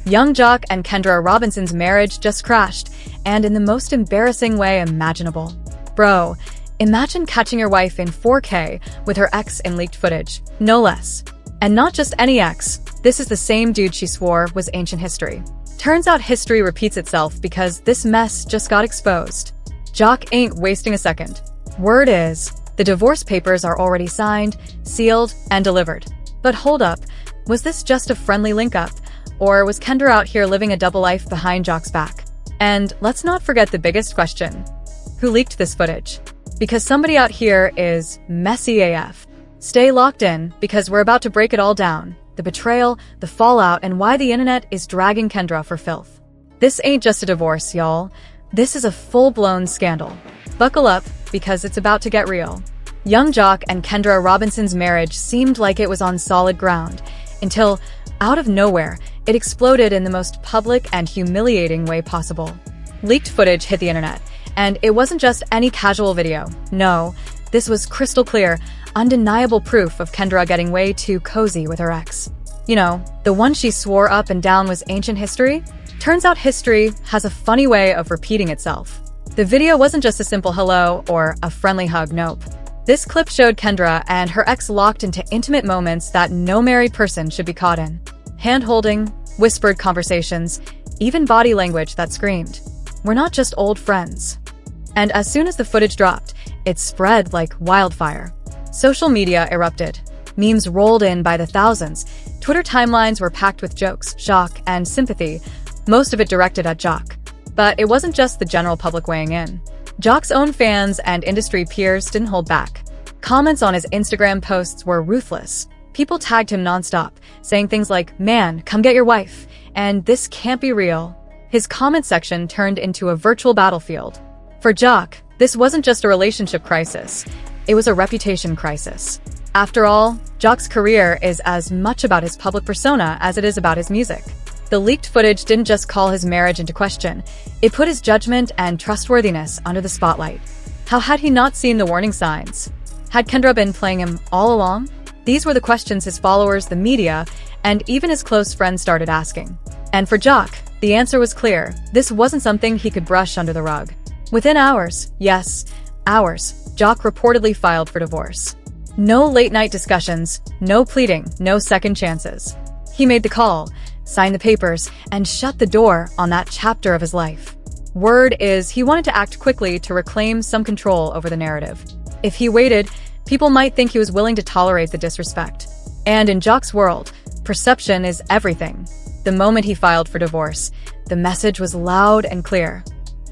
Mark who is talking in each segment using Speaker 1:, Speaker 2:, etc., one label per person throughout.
Speaker 1: Yung Joc and Kendra Robinson's marriage just crashed, and in the most embarrassing way imaginable. Bro, imagine catching your wife in 4K with her ex in leaked footage. No less. And not just any ex. This is the same dude she swore was ancient history. Turns out history repeats itself because this mess just got exposed. Joc ain't wasting a second. Word is, the divorce papers are already signed, sealed, and delivered. But hold up, was this just a friendly link-up? Or was Kendra out here living a double life behind Joc's back? And let's not forget the biggest question. Who leaked this footage? Because somebody out here is messy AF. Stay locked in, because we're about to break it all down. The betrayal, the fallout, and why the internet is dragging Kendra for filth. This ain't just a divorce, y'all. This is a full-blown scandal. Buckle up, because it's about to get real. Yung Joc and Kendra Robinson's marriage seemed like it was on solid ground, until, out of nowhere, it exploded in the most public and humiliating way possible. Leaked footage hit the internet, and it wasn't just any casual video. No, this was crystal clear, undeniable proof of Kendra getting way too cozy with her ex. You know, the one she swore up and down was ancient history? Turns out history has a funny way of repeating itself. The video wasn't just a simple hello or a friendly hug, nope. This clip showed Kendra and her ex locked into intimate moments that no married person should be caught in. Hand-holding, whispered conversations, even body language that screamed, "We're not just old friends." And as soon as the footage dropped, it spread like wildfire. Social media erupted. Memes rolled in by the thousands. Twitter timelines were packed with jokes, shock, and sympathy, most of it directed at Joc. But it wasn't just the general public weighing in. Joc's own fans and industry peers didn't hold back. Comments on his Instagram posts were ruthless. People tagged him nonstop, saying things like, "Man, come get your wife," and "This can't be real." His comment section turned into a virtual battlefield. For Joc, this wasn't just a relationship crisis. It was a reputation crisis. After all, Joc's career is as much about his public persona as it is about his music. The leaked footage didn't just call his marriage into question, it put his judgment and trustworthiness under the spotlight. How had he not seen the warning signs? Had Kendra been playing him all along? These were the questions his followers, the media, and even his close friends started asking. And for Joc, the answer was clear. This wasn't something he could brush under the rug. Within hours, yes, hours, Joc reportedly filed for divorce. No late-night discussions, no pleading, no second chances. He made the call, signed the papers, and shut the door on that chapter of his life. Word is he wanted to act quickly to reclaim some control over the narrative. If he waited, people might think he was willing to tolerate the disrespect. And in Joc's world, perception is everything. The moment he filed for divorce, the message was loud and clear.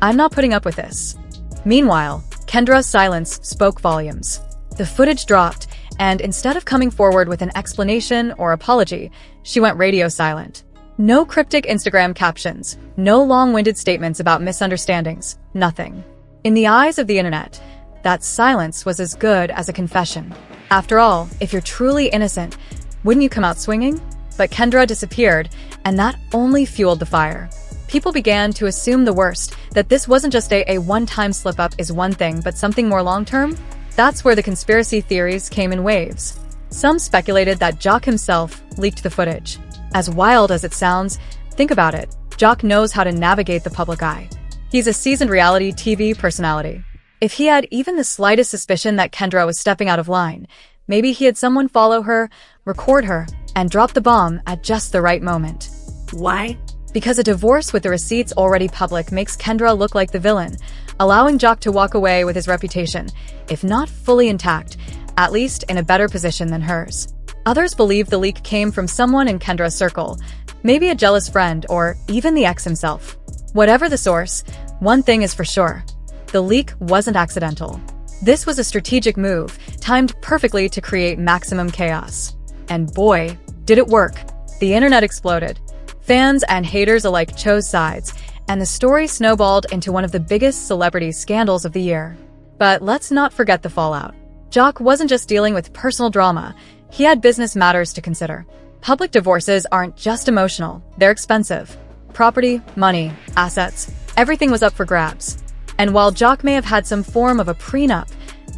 Speaker 1: "I'm not putting up with this." Meanwhile, Kendra's silence spoke volumes. The footage dropped, and instead of coming forward with an explanation or apology, she went radio silent. No cryptic Instagram captions, no long-winded statements about misunderstandings, nothing. In the eyes of the internet, that silence was as good as a confession. After all, if you're truly innocent, wouldn't you come out swinging? But Kendra disappeared, and that only fueled the fire. People began to assume the worst, that this wasn't just a one-time slip-up is one thing, but something more long-term. That's where the conspiracy theories came in waves. Some speculated that Joc himself leaked the footage. As wild as it sounds, think about it. Joc knows how to navigate the public eye. He's a seasoned reality TV personality. If he had even the slightest suspicion that Kendra was stepping out of line, maybe he had someone follow her, record her, and drop the bomb at just the right moment.
Speaker 2: Why?
Speaker 1: Because a divorce with the receipts already public makes Kendra look like the villain, allowing Joc to walk away with his reputation, if not fully intact, at least in a better position than hers. Others believe the leak came from someone in Kendra's circle, maybe a jealous friend or even the ex himself. Whatever the source, one thing is for sure. The leak wasn't accidental. This was a strategic move, timed perfectly to create maximum chaos. And boy, did it work. The internet exploded. Fans and haters alike chose sides, and the story snowballed into one of the biggest celebrity scandals of the year. But let's not forget the fallout. Joc wasn't just dealing with personal drama, he had business matters to consider. Public divorces aren't just emotional, they're expensive. Property, money, assets, everything was up for grabs. And while Joc may have had some form of a prenup,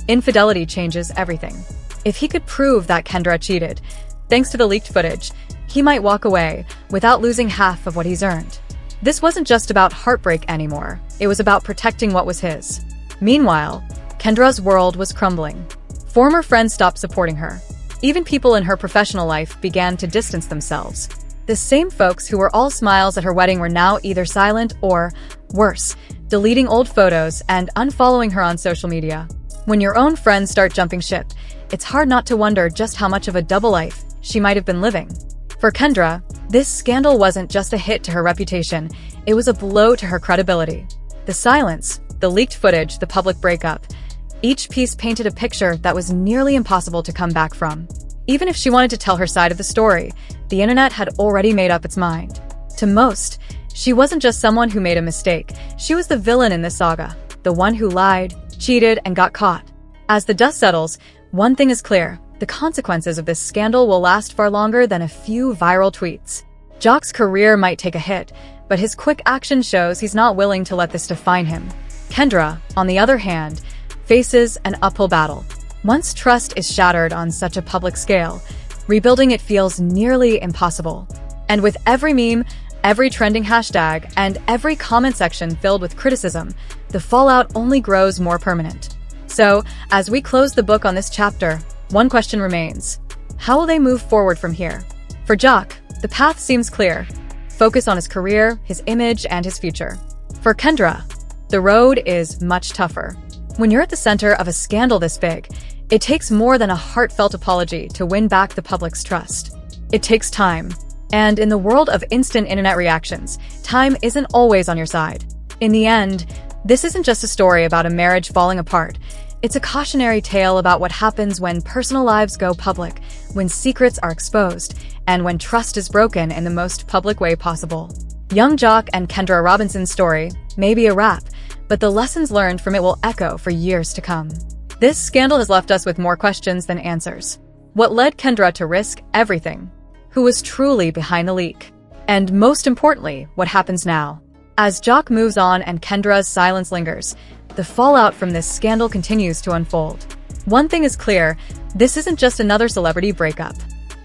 Speaker 1: infidelity changes everything. If he could prove that Kendra cheated, thanks to the leaked footage, he might walk away without losing half of what he's earned. This wasn't just about heartbreak anymore, it was about protecting what was his. Meanwhile, Kendra's world was crumbling. Former friends stopped supporting her. Even people in her professional life began to distance themselves. The same folks who were all smiles at her wedding were now either silent or, worse, deleting old photos and unfollowing her on social media. When your own friends start jumping ship, it's hard not to wonder just how much of a double life she might have been living. For Kendra, this scandal wasn't just a hit to her reputation, it was a blow to her credibility. The silence, the leaked footage, the public breakup, each piece painted a picture that was nearly impossible to come back from. Even if she wanted to tell her side of the story, the internet had already made up its mind. To most, she wasn't just someone who made a mistake, she was the villain in this saga, the one who lied, cheated, and got caught. As the dust settles, one thing is clear, the consequences of this scandal will last far longer than a few viral tweets. Joc's career might take a hit, but his quick action shows he's not willing to let this define him. Kendra, on the other hand, faces an uphill battle. Once trust is shattered on such a public scale, rebuilding it feels nearly impossible. And with every meme, every trending hashtag, and every comment section filled with criticism, the fallout only grows more permanent. So, as we close the book on this chapter, one question remains. How will they move forward from here? For Joc, the path seems clear. Focus on his career, his image, and his future. For Kendra, the road is much tougher. When you're at the center of a scandal this big, it takes more than a heartfelt apology to win back the public's trust. It takes time. And in the world of instant internet reactions, time isn't always on your side. In the end, this isn't just a story about a marriage falling apart. It's a cautionary tale about what happens when personal lives go public, when secrets are exposed, and when trust is broken in the most public way possible. Yung Joc and Kendra Robinson's story may be a wrap, but the lessons learned from it will echo for years to come. This scandal has left us with more questions than answers. What led Kendra to risk everything? Who was truly behind the leak? And most importantly, what happens now? As Joc moves on and Kendra's silence lingers, the fallout from this scandal continues to unfold. One thing is clear, this isn't just another celebrity breakup.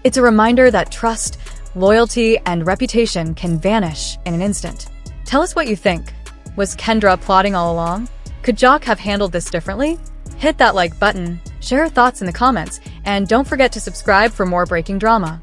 Speaker 1: It's a reminder that trust, loyalty, and reputation can vanish in an instant. Tell us what you think. Was Kendra plotting all along? Could Joc have handled this differently? Hit that like button, share your thoughts in the comments, and don't forget to subscribe for more breaking drama.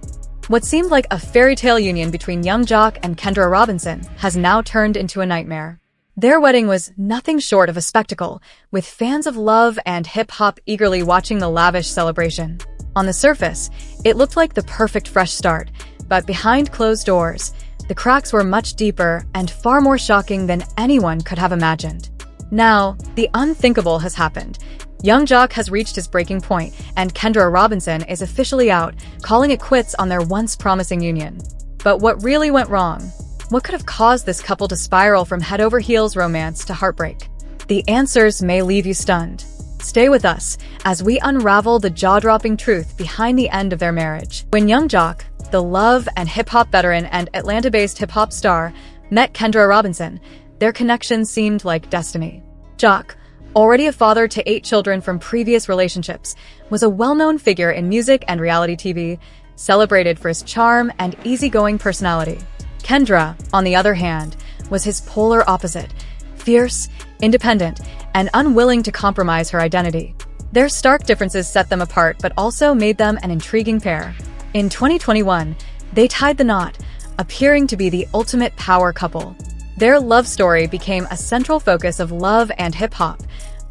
Speaker 1: What seemed like a fairy tale union between Yung Joc and Kendra Robinson has now turned into a nightmare. Their wedding was nothing short of a spectacle, with fans of love and hip-hop eagerly watching the lavish celebration. On the surface, it looked like the perfect fresh start, but behind closed doors, the cracks were much deeper and far more shocking than anyone could have imagined. Now, the unthinkable has happened. Yung Joc has reached his breaking point, and Kendra Robinson is officially out, calling it quits on their once promising union. But what really went wrong? What could have caused this couple to spiral from head-over-heels romance to heartbreak? The answers may leave you stunned. Stay with us as we unravel the jaw-dropping truth behind the end of their marriage. When Yung Joc, the love and hip-hop veteran and Atlanta-based hip-hop star, met Kendra Robinson, their connection seemed like destiny. Joc, already a father to 8 children from previous relationships, was a well-known figure in music and reality TV, celebrated for his charm and easygoing personality. Kendra, on the other hand, was his polar opposite, fierce, independent, and unwilling to compromise her identity. Their stark differences set them apart but also made them an intriguing pair. In 2021, they tied the knot, appearing to be the ultimate power couple. Their love story became a central focus of Love and Hip Hop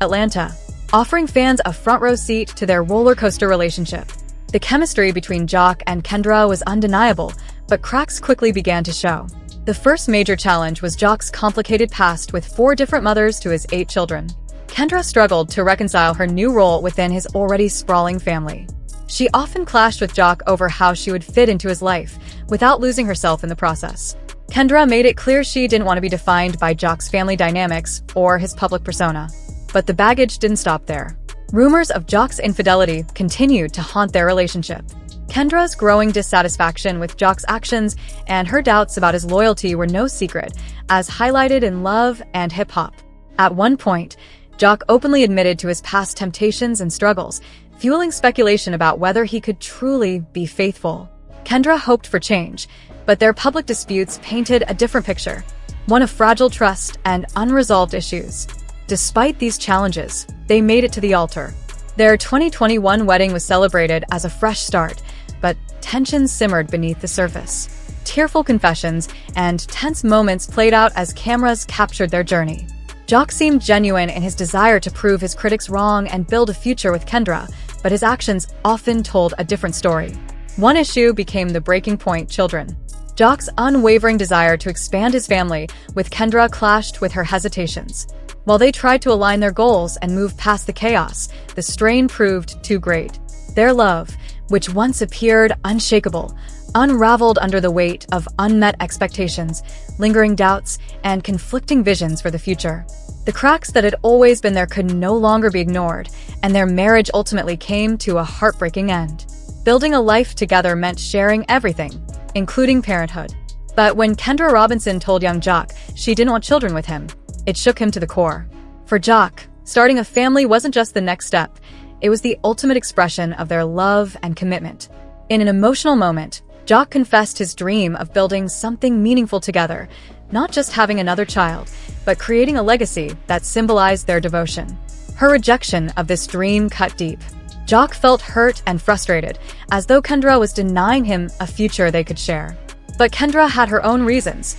Speaker 1: Atlanta, offering fans a front-row seat to their roller coaster relationship. The chemistry between Joc and Kendra was undeniable, but cracks quickly began to show. The first major challenge was Joc's complicated past with 4 different mothers to his 8 children. Kendra struggled to reconcile her new role within his already sprawling family. She often clashed with Joc over how she would fit into his life, without losing herself in the process. Kendra made it clear she didn't want to be defined by Joc's family dynamics or his public persona. But the baggage didn't stop there. Rumors of Joc's infidelity continued to haunt their relationship. Kendra's growing dissatisfaction with Joc's actions and her doubts about his loyalty were no secret, as highlighted in Love and Hip Hop. At one point, Joc openly admitted to his past temptations and struggles, fueling speculation about whether he could truly be faithful. Kendra hoped for change, but their public disputes painted a different picture, one of fragile trust and unresolved issues. Despite these challenges, they made it to the altar. Their 2021 wedding was celebrated as a fresh start, but tensions simmered beneath the surface. Tearful confessions and tense moments played out as cameras captured their journey. Joc seemed genuine in his desire to prove his critics wrong and build a future with Kendra, but his actions often told a different story. One issue became the breaking point: children. Joc's unwavering desire to expand his family with Kendra clashed with her hesitations. While they tried to align their goals and move past the chaos, the strain proved too great. Their love, which once appeared unshakable, unraveled under the weight of unmet expectations, lingering doubts, and conflicting visions for the future. The cracks that had always been there could no longer be ignored, and their marriage ultimately came to a heartbreaking end. Building a life together meant sharing everything, including parenthood. But when Kendra Robinson told Yung Joc she didn't want children with him, it shook him to the core. For Joc, starting a family wasn't just the next step, it was the ultimate expression of their love and commitment. In an emotional moment, Joc confessed his dream of building something meaningful together, not just having another child, but creating a legacy that symbolized their devotion. Her rejection of this dream cut deep. Joc felt hurt and frustrated, as though Kendra was denying him a future they could share. But Kendra had her own reasons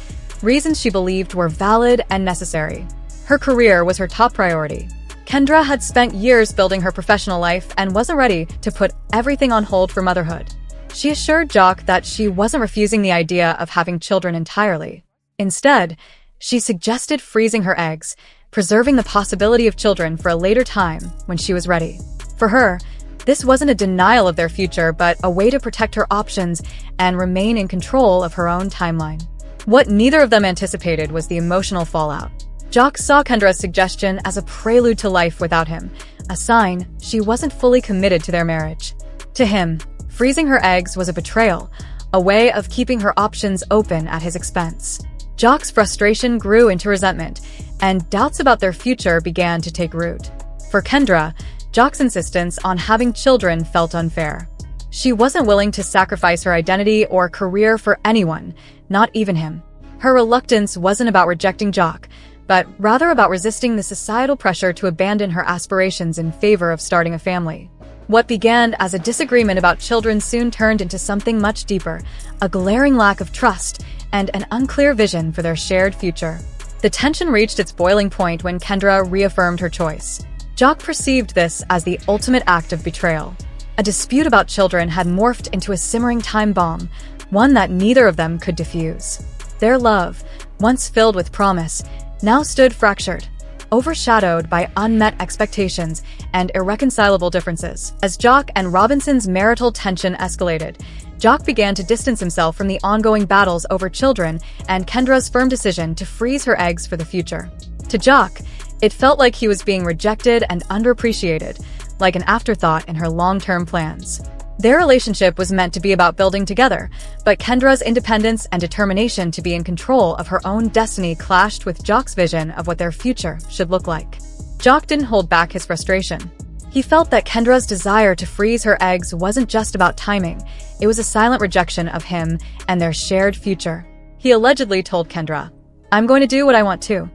Speaker 1: she believed were valid and necessary. Her career was her top priority. Kendra had spent years building her professional life and wasn't ready to put everything on hold for motherhood. She assured Joc that she wasn't refusing the idea of having children entirely. Instead, she suggested freezing her eggs, preserving the possibility of children for a later time when she was ready. For her, this wasn't a denial of their future, but a way to protect her options and remain in control of her own timeline. What neither of them anticipated was the emotional fallout. Joc saw Kendra's suggestion as a prelude to life without him, a sign she wasn't fully committed to their marriage. To him, freezing her eggs was a betrayal, a way of keeping her options open at his expense. Joc's frustration grew into resentment, and doubts about their future began to take root. For Kendra, Joc's insistence on having children felt unfair. She wasn't willing to sacrifice her identity or career for anyone, not even him. Her reluctance wasn't about rejecting Joc, but rather about resisting the societal pressure to abandon her aspirations in favor of starting a family. What began as a disagreement about children soon turned into something much deeper, a glaring lack of trust and an unclear vision for their shared future. The tension reached its boiling point when Kendra reaffirmed her choice. Joc perceived this as the ultimate act of betrayal. A dispute about children had morphed into a simmering time bomb, one that neither of them could defuse. Their love, once filled with promise, now stood fractured, overshadowed by unmet expectations and irreconcilable differences. As Joc and Robinson's marital tension escalated, Joc began to distance himself from the ongoing battles over children and Kendra's firm decision to freeze her eggs for the future. To Joc, it felt like he was being rejected and underappreciated, like an afterthought in her long-term plans. Their relationship was meant to be about building together, but Kendra's independence and determination to be in control of her own destiny clashed with Joc's vision of what their future should look like. Joc didn't hold back his frustration. He felt that Kendra's desire to freeze her eggs wasn't just about timing, it was a silent rejection of him and their shared future. He allegedly told Kendra, "I'm going to do what I want to."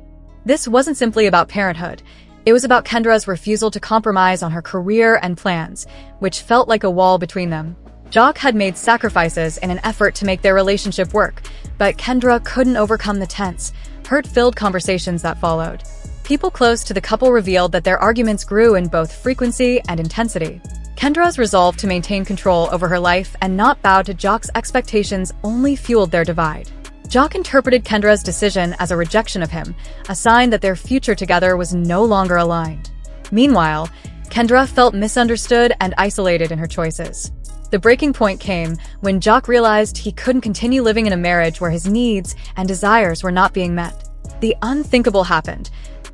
Speaker 1: This wasn't simply about parenthood. It was about Kendra's refusal to compromise on her career and plans, which felt like a wall between them. Joc had made sacrifices in an effort to make their relationship work, but Kendra couldn't overcome the tense, hurt-filled conversations that followed. People close to the couple revealed that their arguments grew in both frequency and intensity. Kendra's resolve to maintain control over her life and not bow to Joc's expectations only fueled their divide. Joc interpreted Kendra's decision as a rejection of him, a sign that their future together was no longer aligned. Meanwhile, Kendra felt misunderstood and isolated in her choices. The breaking point came when Joc realized he couldn't continue living in a marriage where his needs and desires were not being met. The unthinkable happened.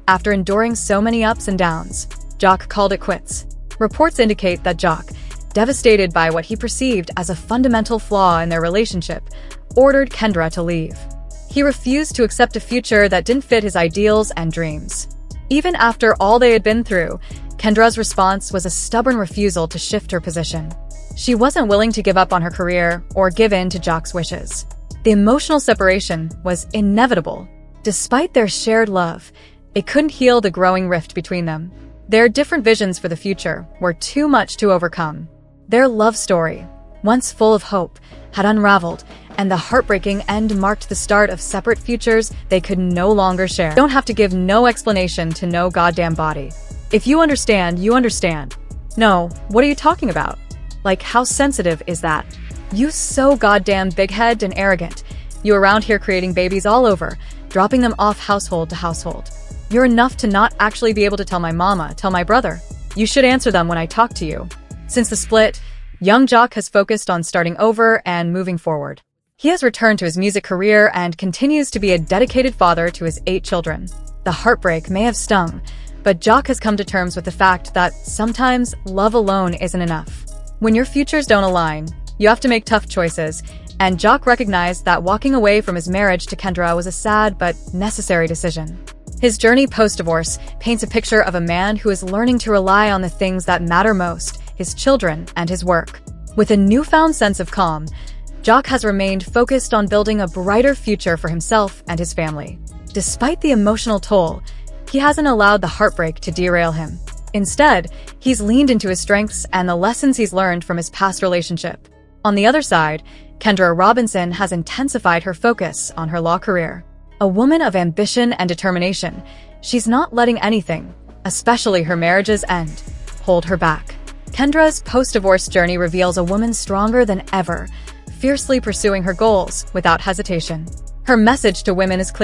Speaker 1: After enduring so many ups and downs, Joc called it quits. Reports indicate that Joc, devastated by what he perceived as a fundamental flaw in their relationship, ordered Kendra to leave. He refused to accept a future that didn't fit his ideals and dreams. Even after all they had been through, Kendra's response was a stubborn refusal to shift her position. She wasn't willing to give up on her career or give in to Joc's wishes. The emotional separation was inevitable. Despite their shared love, it couldn't heal the growing rift between them. Their different visions for the future were too much to overcome. Their love story, once full of hope, had unraveled, and the heartbreaking end marked the start of separate futures they could no longer share. You don't have to give no explanation to no goddamn body. If you understand, you understand. No, what are you talking about? Like, how sensitive is that? You so goddamn big-headed and arrogant. You around here creating babies all over, dropping them off household to household. You're enough to not actually be able to tell my mama, tell my brother. You should answer them when I talk to you. Since the split, Yung Joc has focused on starting over and moving forward. He has returned to his music career and continues to be a dedicated father to his 8 children. The heartbreak may have stung, but Joc has come to terms with the fact that sometimes love alone isn't enough. When your futures don't align, you have to make tough choices, and Joc recognized that walking away from his marriage to Kendra was a sad but necessary decision. His journey post-divorce paints a picture of a man who is learning to rely on the things that matter most, his children and his work. With a newfound sense of calm, Joc has remained focused on building a brighter future for himself and his family. Despite the emotional toll, he hasn't allowed the heartbreak to derail him. Instead, he's leaned into his strengths and the lessons he's learned from his past relationship. On the other side, Kendra Robinson has intensified her focus on her law career. A woman of ambition and determination, she's not letting anything, especially her marriage's end, hold her back. Kendra's post-divorce journey reveals a woman stronger than ever, fiercely pursuing her goals without hesitation. Her message to women is clear.